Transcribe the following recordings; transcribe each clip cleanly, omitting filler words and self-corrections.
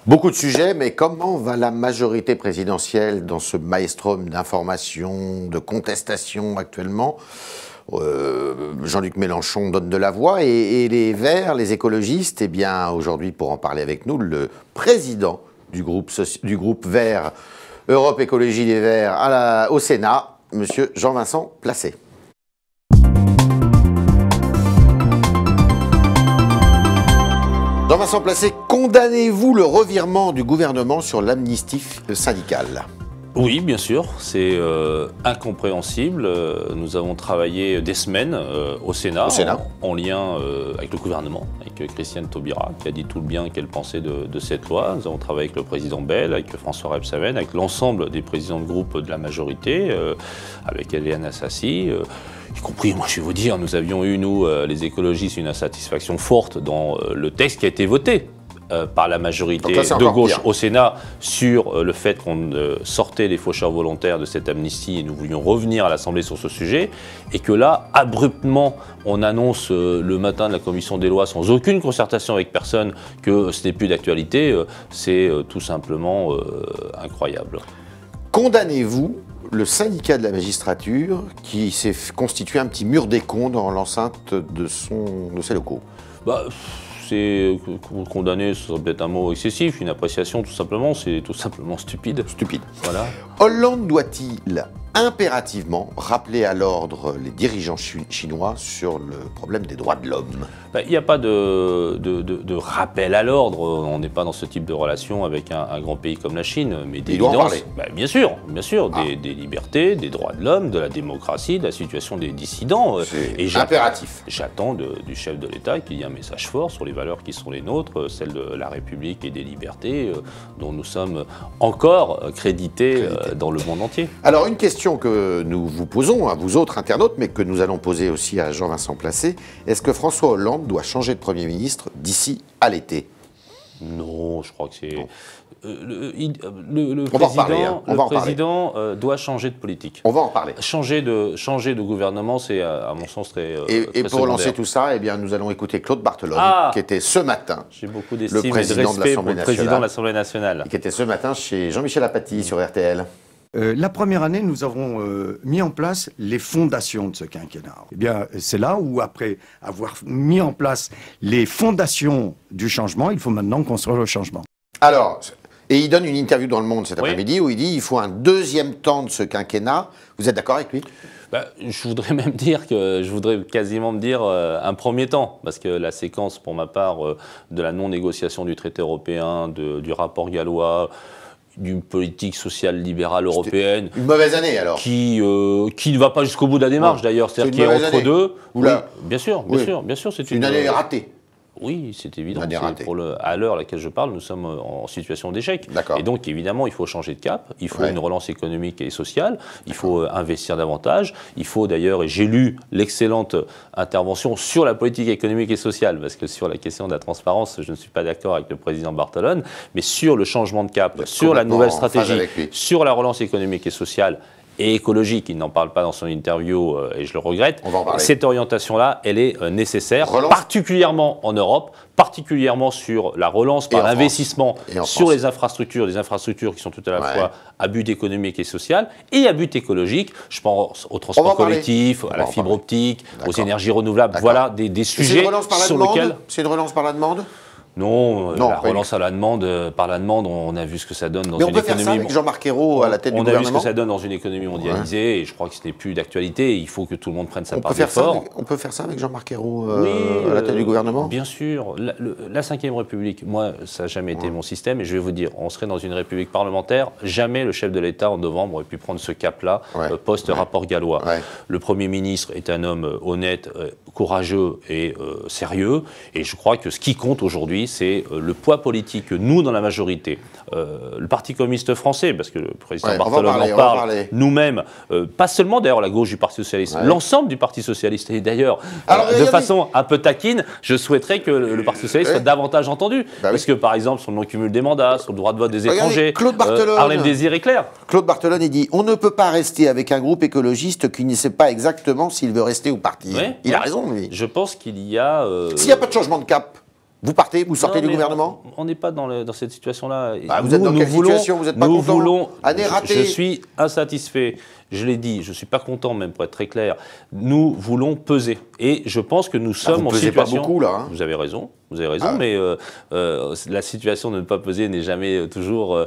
Beaucoup de sujets, mais comment va la majorité présidentielle dans ce maelstrom d'information, de contestation actuellement? Jean-Luc Mélenchon donne de la voix et les Verts, les écologistes, eh bien aujourd'hui pour en parler avec nous, le président du groupe Vert, Europe Écologie Les Verts au Sénat, monsieur Jean-Vincent Placé. Jean-Vincent Placé, condamnez-vous le revirement du gouvernement sur l'amnistie syndicale? Oui, bien sûr, c'est incompréhensible. Nous avons travaillé des semaines au Sénat, en lien avec le gouvernement, avec Christiane Taubira, qui a dit tout le bien qu'elle pensait de cette loi. Nous avons travaillé avec le président Bell, avec François Rebsamen, avec l'ensemble des présidents de groupe de la majorité, avec Éliane Assassi. Y compris, moi je vais vous dire, nous avions eu, nous, les écologistes, une insatisfaction forte dans le texte qui a été voté par la majorité de gauche au Sénat sur le fait qu'on sortait les faucheurs volontaires de cette amnistie et nous voulions revenir à l'Assemblée sur ce sujet, et que là, abruptement, on annonce le matin de la commission des lois sans aucune concertation avec personne que ce n'est plus d'actualité, c'est tout simplement incroyable. Condamnez-vous le syndicat de la magistrature qui s'est constitué un petit mur des cons dans l'enceinte de ses locaux? C'est condamné, ce serait peut-être un mot excessif, une appréciation tout simplement, c'est tout simplement stupide. Stupide. Voilà. Hollande doit-il impérativement rappeler à l'ordre les dirigeants chinois sur le problème des droits de l'homme? Il n'y a pas de rappel à l'ordre, on n'est pas dans ce type de relation avec un grand pays comme la Chine, mais d'évidence, bien sûr, des libertés, des droits de l'homme, de la démocratie, de la situation des dissidents. Et impératif. J'attends du chef de l'État qu'il y ait un message fort sur les valeurs qui sont les nôtres, celles de la République et des libertés, dont nous sommes encore crédités dans le monde entier. Alors une question que nous vous posons à vous autres internautes, mais que nous allons poser aussi à Jean-Vincent Placé, est-ce que François Hollande doit changer de Premier ministre d'ici à l'été? Non, je crois que c'est... Le président doit changer de politique. On va en parler. Changer de gouvernement, c'est à mon sens très Et pour secondaire. lancer tout ça, eh bien, nous allons écouter Claude Barthelone, qui était ce matin le président de l'Assemblée nationale. Et qui était ce matin chez Jean-Michel Apathy sur RTL. La première année, nous avons mis en place les fondations de ce quinquennat. Eh bien, c'est là où, après avoir mis en place les fondations du changement, il faut maintenant construire le changement. Alors, et il donne une interview dans Le Monde cet après-midi où il dit qu'il faut un deuxième temps de ce quinquennat. Vous êtes d'accord avec lui? Je voudrais même dire quasiment me dire un premier temps, parce que la séquence, pour ma part, de la non-négociation du traité européen, du rapport gallois, d'une politique sociale libérale européenne. Une mauvaise année alors. Qui ne va pas jusqu'au bout de la démarche d'ailleurs, c'est-à-dire qui est entre deux. Oui, bien sûr, c'est une année ratée. Oui, c'est évident. À l'heure à laquelle je parle, nous sommes en situation d'échec. Et donc, évidemment, il faut changer de cap. Il faut une relance économique et sociale. Il faut investir davantage. Il faut d'ailleurs, et j'ai lu l'excellente intervention sur la politique économique et sociale, parce que sur la question de la transparence, je ne suis pas d'accord avec le président Barthelone, mais sur le changement de cap, sur la nouvelle stratégie, sur la relance économique et sociale, et écologique, il n'en parle pas dans son interview et je le regrette. Cette orientation-là, elle est nécessaire, particulièrement en Europe, particulièrement sur la relance par l'investissement sur les infrastructures qui sont tout à la fois à but économique et social et à but écologique. Je pense au transport collectif, à la fibre optique, aux énergies renouvelables. Voilà des sujets sur lesquels... C'est une relance par la demande? Non, la relance par la demande, on a vu ce que ça donne dans une économie. Mais on peut faire ça avec Jean-Marc Ayrault à la tête du gouvernement. On a vu ce que ça donne dans une économie mondialisée et je crois que ce n'est plus d'actualité. Il faut que tout le monde prenne sa part d'effort. On peut faire ça avec Jean-Marc Ayrault à la tête du gouvernement? Bien sûr. La Ve République, moi, ça n'a jamais été mon système et je vais vous dire, on serait dans une république parlementaire. Jamais le chef de l'État en novembre aurait pu prendre ce cap-là post-rapport gallois. Le Premier ministre est un homme honnête, courageux et sérieux et je crois que ce qui compte aujourd'hui, c'est le poids politique que nous, dans la majorité, le Parti communiste français, parce que le président Barthelone en parle, nous-mêmes, pas seulement d'ailleurs la gauche du Parti socialiste, l'ensemble du Parti socialiste, et d'ailleurs, de façon un peu taquine, je souhaiterais que le Parti socialiste soit davantage entendu, parce que par exemple, sur le non-cumul des mandats, sur le droit de vote des étrangers, Harlem Désir est clair. Claude Barthelone, il dit, on ne peut pas rester avec un groupe écologiste qui ne sait pas exactement s'il veut rester ou partir. Il a raison, lui. Je pense qu'il y a... S'il n'y a pas de changement de cap, Vous partez, vous sortez du gouvernement? On n'est pas dans cette situation-là. Bah, vous êtes dans quelle situation? Vous n'êtes pas content? Année ratée. Je suis insatisfait. Je l'ai dit, je ne suis pas content, même pour être très clair. Nous voulons peser. Et je pense que nous sommes en situation... Pas beaucoup, là. Hein. Vous avez raison, mais la situation de ne pas peser n'est jamais toujours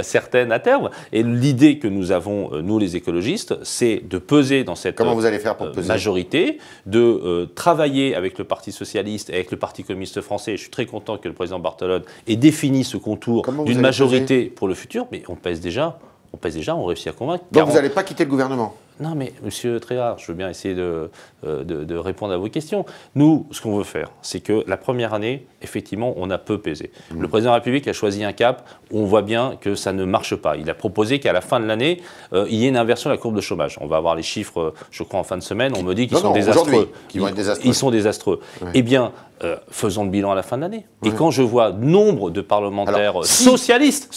certaine à terme. Et l'idée que nous avons, nous les écologistes, c'est de peser dans cette Comment vous allez faire pour peser majorité, de travailler avec le Parti socialiste et avec le Parti communiste français. Je suis très content que le président Barthelone ait défini ce contour d'une majorité pour le futur, mais on pèse déjà. On réussit à convaincre. Donc vous n'allez pas quitter le gouvernement? Non, mais monsieur Tréhard, je veux bien essayer de répondre à vos questions. Nous, ce qu'on veut faire, c'est que la première année, effectivement, on a peu pesé. Le président de la République a choisi un cap où on voit bien que ça ne marche pas. Il a proposé qu'à la fin de l'année, il y ait une inversion de la courbe de chômage. On va avoir les chiffres, je crois, en fin de semaine. On me dit qu'ils sont désastreux. Ils sont désastreux. Ouais. Eh bien, faisons le bilan à la fin de l'année. Ouais. Et quand je vois nombre de parlementaires socialistes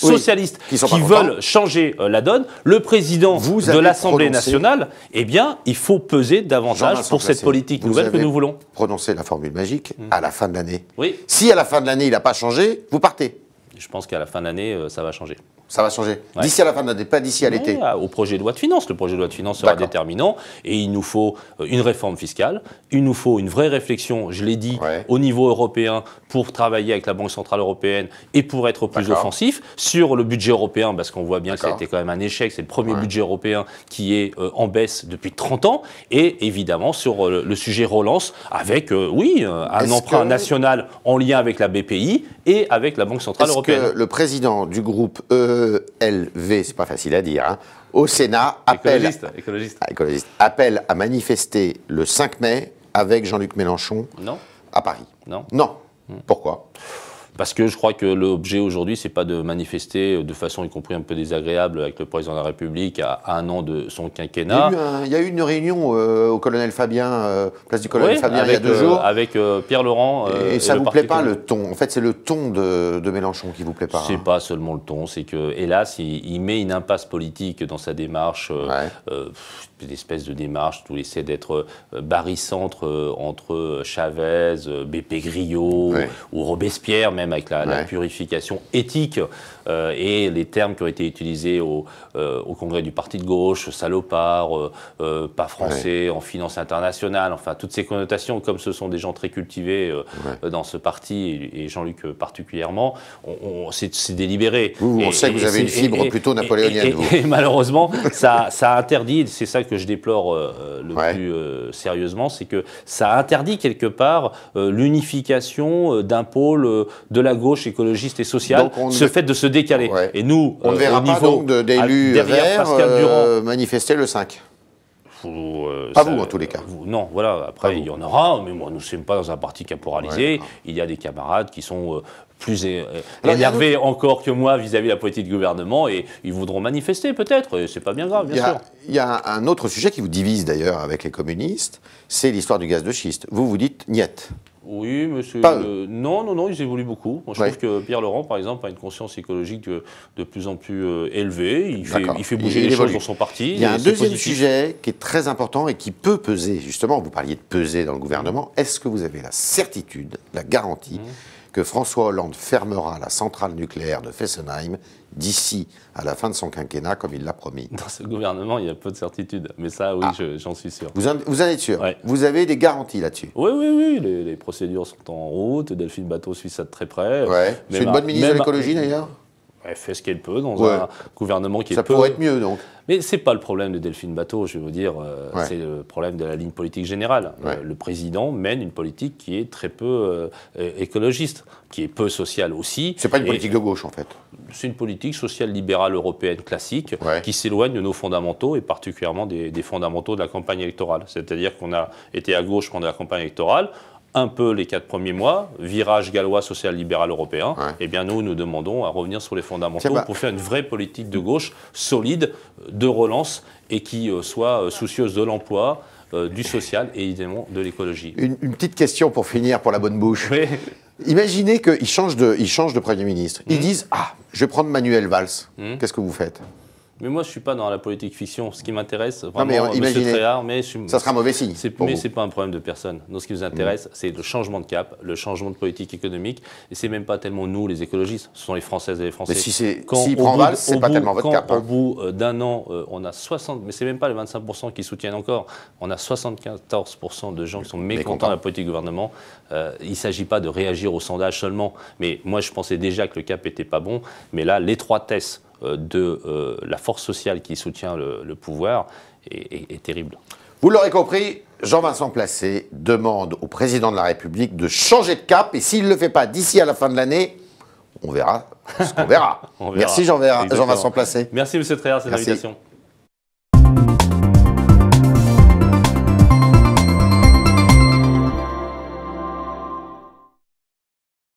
qui veulent changer la donne, le président de l'Assemblée nationale, eh bien, il faut peser davantage pour cette politique nouvelle que nous voulons. Prononcer la formule magique à la fin de l'année. Oui. Si à la fin de l'année, il n'a pas changé, vous partez. Je pense qu'à la fin de l'année, ça va changer. Ça va changer. Ouais. D'ici à la fin de l'année, pas d'ici à l'été. Au projet de loi de finances. Le projet de loi de finances sera déterminant. Et il nous faut une réforme fiscale. Il nous faut une vraie réflexion, je l'ai dit, au niveau européen pour travailler avec la Banque Centrale Européenne et pour être plus offensif sur le budget européen, parce qu'on voit bien que ça a été quand même un échec. C'est le premier budget européen qui est en baisse depuis 30 ans. Et évidemment, sur le sujet relance, avec, un emprunt national en lien avec la BPI et avec la Banque Centrale Européenne. Est-ce que le président du groupe ELV, c'est pas facile à dire, hein, au Sénat appelle à manifester le 5 mai avec Jean-Luc Mélenchon à Paris? Non. Pourquoi? Parce que je crois que l'objet aujourd'hui, c'est pas de manifester de façon y compris un peu désagréable avec le président de la République à un an de son quinquennat. Il y a eu une réunion au colonel Fabien, place du colonel Fabien, il y a 2 jours. Avec Pierre Laurent. Et ça ne vous plaît pas le ton? En fait, c'est le ton de Mélenchon qui vous plaît pas. C'est pas seulement le ton, c'est que, hélas, il met une impasse politique dans sa démarche, une espèce de démarche où il essaie d'être barycentre entre Chavez, BP Grillo ou Robespierre, même avec la purification éthique et les termes qui ont été utilisés au congrès du parti de gauche, salopard, pas français, en finance internationale, enfin toutes ces connotations, comme ce sont des gens très cultivés dans ce parti, et Jean-Luc particulièrement, c'est délibéré. On sait que vous avez une fibre plutôt napoléonienne. Et malheureusement, ça interdit, c'est ça que je déplore le plus sérieusement, c'est que ça interdit quelque part l'unification d'un pôle de la gauche écologiste et sociale, ce fait de se décaler. Et nous, on ne verra pas donc d'élus verts manifester le 5. Pas vous, en tous les cas. Non, voilà, après il y en aura, mais moi, nous ne sommes pas dans un parti caporalisé. Il y a des camarades qui sont plus énervés encore que moi vis-à-vis de la politique du gouvernement, et ils voudront manifester peut-être, et c'est pas bien grave, bien sûr. Il y a un autre sujet qui vous divise d'ailleurs avec les communistes, c'est l'histoire du gaz de schiste. Vous dites niet. Oui, monsieur. Non, ils évoluent beaucoup. Moi, je trouve que Pierre Laurent, par exemple, a une conscience écologique de plus en plus élevée. Il fait bouger les choses dans son parti. Il y a un deuxième sujet qui est très important et qui peut peser, justement, vous parliez de peser dans le gouvernement. Est-ce que vous avez la certitude, la garantie que François Hollande fermera la centrale nucléaire de Fessenheim d'ici à la fin de son quinquennat, comme il l'a promis? Dans ce gouvernement, il y a peu de certitude. Mais ça, oui, j'en suis sûr. Vous en êtes sûr? Vous avez des garanties là-dessus? Oui. Les procédures sont en route. Delphine Batho suit ça de très près. C'est une bonne ministre de l'écologie, d'ailleurs? Elle fait ce qu'elle peut dans un gouvernement qui est Ça pourrait être mieux, donc. Mais ce n'est pas le problème de Delphine Batho, je vais vous dire, c'est le problème de la ligne politique générale. Le président mène une politique qui est très peu écologiste, qui est peu sociale aussi. C'est pas une politique de gauche, en fait. C'est une politique sociale libérale européenne classique qui s'éloigne de nos fondamentaux, et particulièrement des fondamentaux de la campagne électorale. C'est-à-dire qu'on a été à gauche pendant la campagne électorale, un peu les 4 premiers mois, virage gallois social-libéral européen, eh bien nous demandons à revenir sur les fondamentaux pour faire une vraie politique de gauche solide, de relance, et qui soit soucieuse de l'emploi, du social et évidemment de l'écologie. Une petite question pour finir, pour la bonne bouche. Imaginez qu'ils changent de Premier ministre. Ils disent « Ah, je vais prendre Manuel Valls ». Qu'est-ce que vous faites? Mais moi, je ne suis pas dans la politique fiction. Ce qui m'intéresse, vraiment, imaginez, Tréhard, ça sera mauvais signe. Mais ce n'est pas un problème de personne. Donc, ce qui nous intéresse, c'est le changement de cap, le changement de politique économique. Et ce n'est même pas tellement nous, les écologistes, ce sont les Françaises et les Français. Mais s'il prend Valls, ce n'est pas tellement votre cap. Au bout d'un an, on a 60, mais ce n'est même pas les 25% qui soutiennent encore, on a 74% de gens qui sont mécontents de la politique du gouvernement. Il ne s'agit pas de réagir au sondage seulement. Mais moi, je pensais déjà que le cap n'était pas bon. Mais là, l'étroitesse de la force sociale qui soutient le pouvoir est terrible. Vous l'aurez compris, Jean-Vincent Placé demande au président de la République de changer de cap, et s'il ne le fait pas d'ici à la fin de l'année, on verra ce qu'on verra. Merci Jean-Vincent Placé. Merci M. Tréhard, c'est l'invitation.